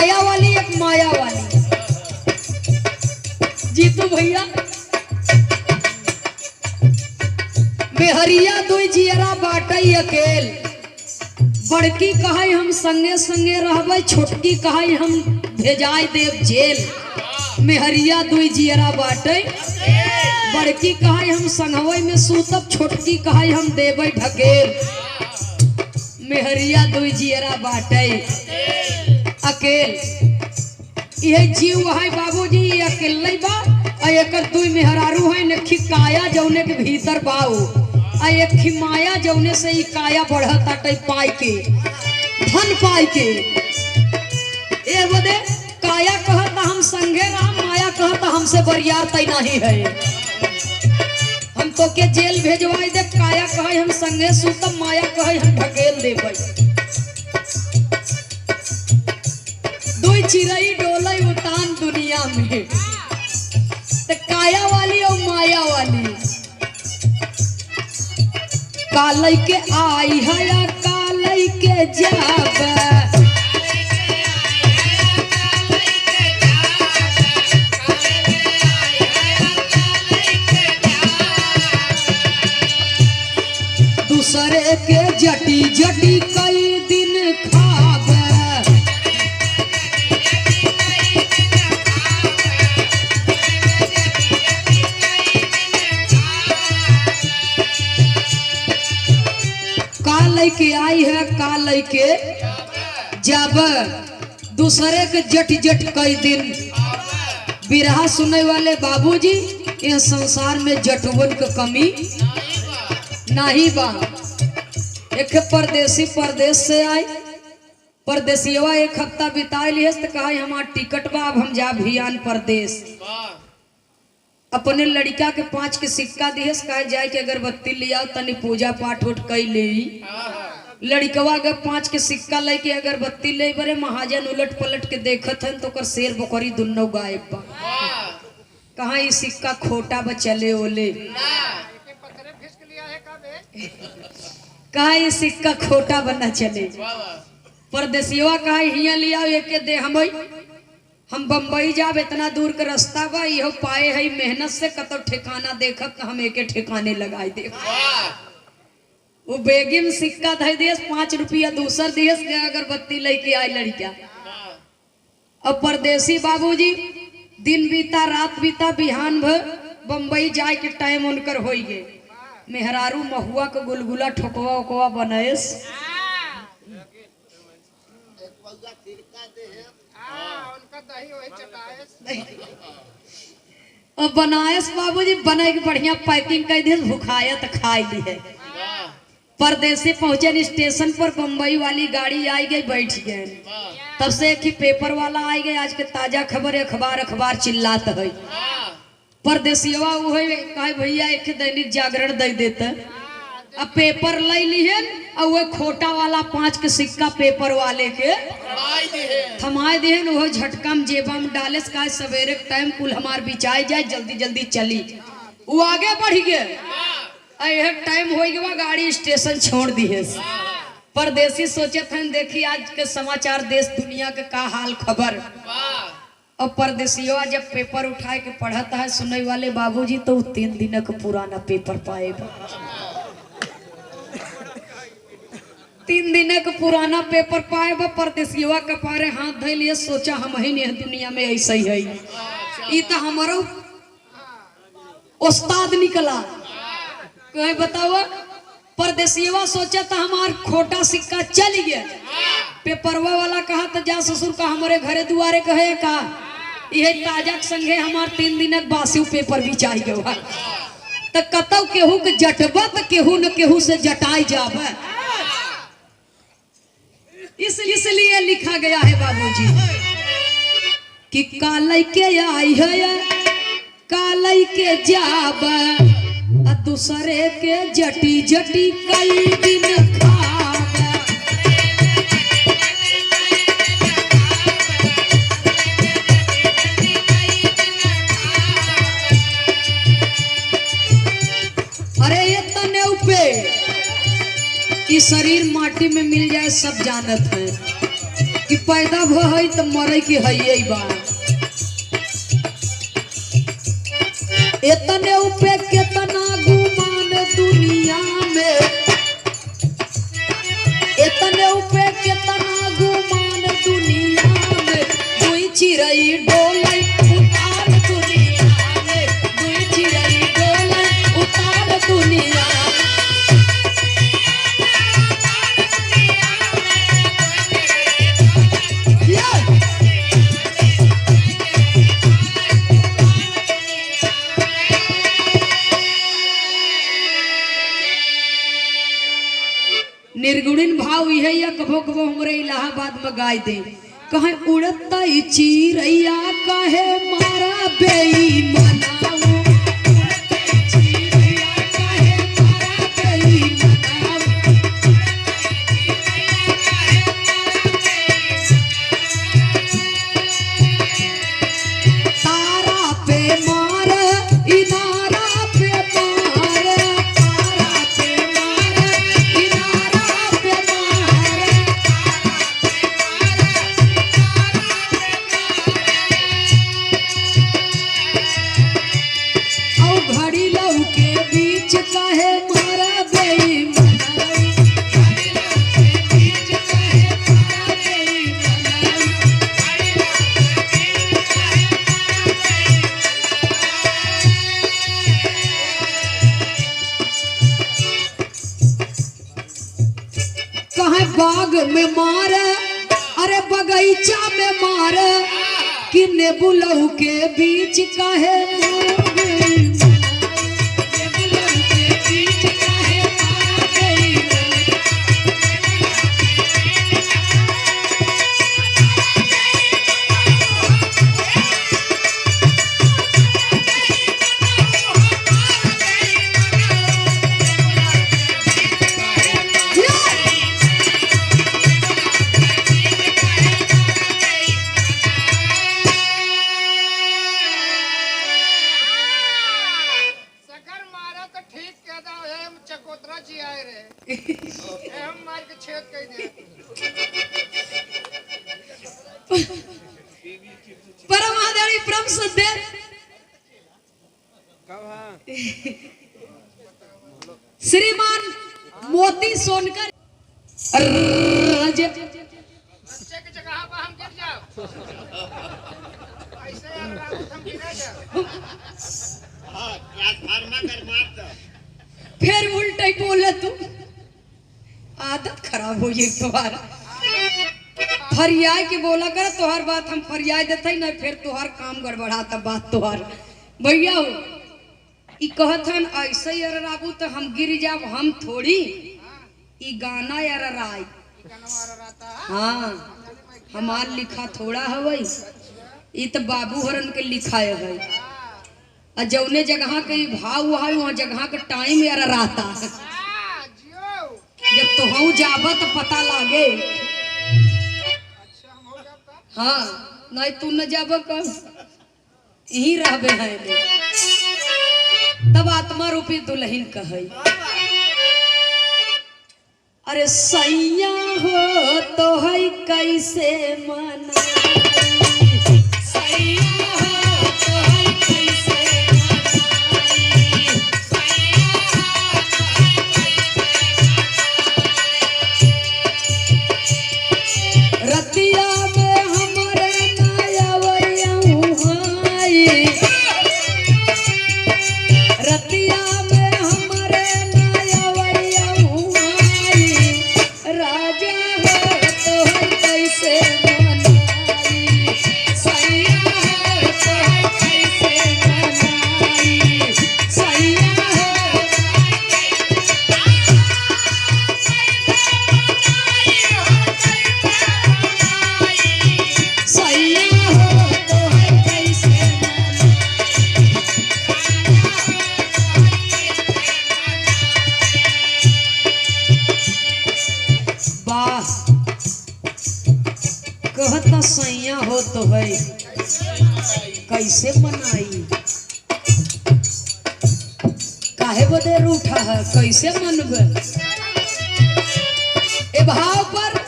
काया वाली एक माया वाली। जीतू भैया मेहरिया दुई जियरा बाटई अकेल, बड़की कहे हम संगे संगे रहबै, छोटकी कहे हम भेजाय देव जेल। मेहरिया दुई जियरा बाटई, बड़की कहे हम संगवई में सूतब, छोटकी कहे हम देबै ढकेल। मेहरिया दुई जियरा बाटई अकेल, ये जीव है बाबूजी अकेले बा। एकर दुई मेहरारू है, नखी काया जौने के भीतर बाऊ, एक माया जौने से ई काया बढ़त आटे पाई के धन पाई के। ए बदे काया कहता हम संगे रहा, माया कहता हमसे बरियार तय नहीं है, हम तो के जेल भेजवाई दे। काया कहे हम संगे सुतम, माया कहे हम ढकेल देबै। दुई चिरई डोले उतान दुनिया में, तो काया वाली और माया वाली कालई के आई है या कालई के जाब। दूसरे के जटी जटी कई दिन खाब, कालई के आई है कालई के जब, दूसरे के जट जट कई दिन। बिरहा सुनने वाले बाबूजी, यह संसार में जटवन की कमी नहीं बा। एक परदेसी परदेश से आई, परदेसिया एक हफ्ता बिताए लिए तो कहा हमार टिकट बा, अब हम जा भियान परदेश। अपने लड़का के 5 के सिक्का दिए, कहे जाए के अगरबत्ती ले आओ तनी पूजा पाठ उठ कई ले। लड़कवा के 5 के सिक्का लेके अगरबत्ती ले बरे, महाजन उलट पलट के देखत हन तो कर शेर बकरी दुन्नो गायब बा। कहा ये सिक्का खोटा बा चले ओले, कहा ये सिक्का खोटा बना चले। परदेसिया कहा हिया लिया एक दे हम बम्बई जाब, इतना दूर का रास्ता बा, यह पाए है मेहनत से कतो ठिकाना देखब तो हम एक ठिकाने लगाई दे। वो बेगी में सिक्का धई दिए, 5 रुपया दूसर दिए, अगरबत्ती लेके आई लड़का। अब परदेसी बाबूजी दिन बीता रात बीता, बिहान भर बम्बई जाए के टाइम उनकर हो गए। मेहरारू महुआ के गुलगुला ठोकवा उकवा बनाएस, और बनाएस बाबूजी बना के बढ़िया पैकिंग कर दिए, भुखाया तो खाई ली है। परदेसी पहुंचे स्टेशन पर, बम्बई वाली गाड़ी आई गई, बैठ गए। तब से एक ही पेपर वाला आई गए, आज के ताजा खबर अखबार चिल्लात है। परदेसिया वो कहे भैया एक दैनिक जागरण दे देते, अब पेपर ले लिहन और वो खोटा वाला 5 के सिक्का पेपर वाले के थमाए दिहन, वो झटका में जेबा में डाले, कहा सवेरे टाइम कुल हमार बिचाई जाए, जल्दी जल्दी चली। वो आगे बढ़ गए, टाइम हो गया, गाड़ी स्टेशन छोड़ दी है। परदेसी सोचे थे देखी आज के समाचार देश दुनिया के का हाल खबर। और परदेसिया जब पेपर उठाए के पढ़ता है सुनने वाले बाबूजी, तो 3 दिन का पुराना पेपर पाए, 3 दिन का पुराना पेपर पाए। परदेसिया कपारे हाथ धे लिए, सोचा हम ही नहीं दुनिया में ऐसा ही है, ये तो हमारा उस्ताद निकला। कहे बताओ, परदेसिया सोचा था हमार खोटा सिक्का चल गया। पेपरवा वाला कहा तो जा ससुर का हमारे घरे दुआरे कहे का, यह ताजा संगे हमार 3 दिन बासी पेपर भी चाहिए। तो कतौ केहू के जटबा तो केहू न केहू से जटाई जाब, इसलिए लिखा गया है बाबूजी कि कालई के आई है कालई के जाब, दूसरे के जटी जटी कई दिन खाब। अरे ये तने पे कि शरीर माटी में मिल जाए सब जानत है, कि पैदा भई तो मरे की है बा। इतने उपे कितना गुमान दुनिया में, इतने उपे कितना गुमान दुनिया में, दुई चिरई डोले उतार दुनिया में, दुई चिरई डोले उतार दुनिया में। निर्गुणिन भाव यह या कभो कभो हमरे इलाहाबाद में गाय दे कहे उड़ता चिरैया कहे मारा बेईमाना तारा पे मार इनारा पे मार, तारा पे मार इनारा पे मार, औ घड़ी लहू के बीच काहे मारा बेईमाना, घड़ी लहू के बीच काहे मारा बेईमाना। कहे बाग में मार अरे बगीचा में मार, कि नेबुलहू के बीच काहे मारा बेईमाना, नेबुलहू के बीच काहे मारा बेईमाना। परमादेवी परम सद्य श्रीमान मोती सोनकर बच्चे की जगह पर हम गिर जाओ ऐसे यार हम गिर जाओ। हां ट्रांसफार्मर कर मार दो फिर उल्टा ही बोले तू आदत खराब हो गई तुम्हारा। फरियाद के बोला कर तोहर बात हम फरियाद देते ना फिर तोहर काम गड़बड़ाता बात तोहर भैया हो ई कहथन ऐसे यार राबू तो हम गिर जाब हम थोड़ी ई गाना यार राय हाँ हमार लिखा थोड़ा है ई तो बाबू हरन के लिखा है और जौने जगह के भाव है वहाँ जगह का टाइम यार रहता जब तो हूँ जाबा तो पता लागे। हाँ नहीं तू न जाब कर यही रहबे है तब आत्मा रूपी दुल्हन कहे अरे सैया हो तो है कैसे मना सैया हो तो है कैसे रतिया में हमारे नया रतिया में हमारे नया राजा हो तो है कैसे मनाई सैया हो तो है कैसे मनाई सैया हो सैया हो तो है कैसे वाह कहता सैया हो तो है कैसे मनाई काहे बदे रूठा है कैसे मनबे ए भाव पर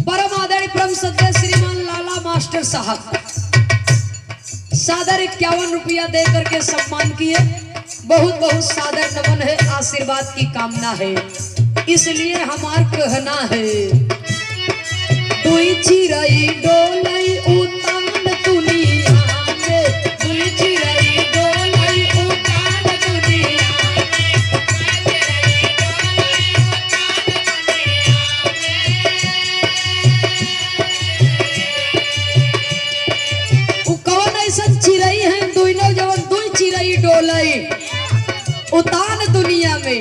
परम परम सद्य श्रीमान लाला मास्टर साहब सादर 51 रुपया दे करके सम्मान किए। बहुत बहुत सादर नमन है, आशीर्वाद की कामना है। इसलिए हमार कहना है दुई चिरई डोलई उतान दुनिया में, दुई चिरई डोलई उतान दुनिया में। कौन ऐसा चिरई है दुई नौ जवन दुई चिरई डोलई उतान दुनिया में।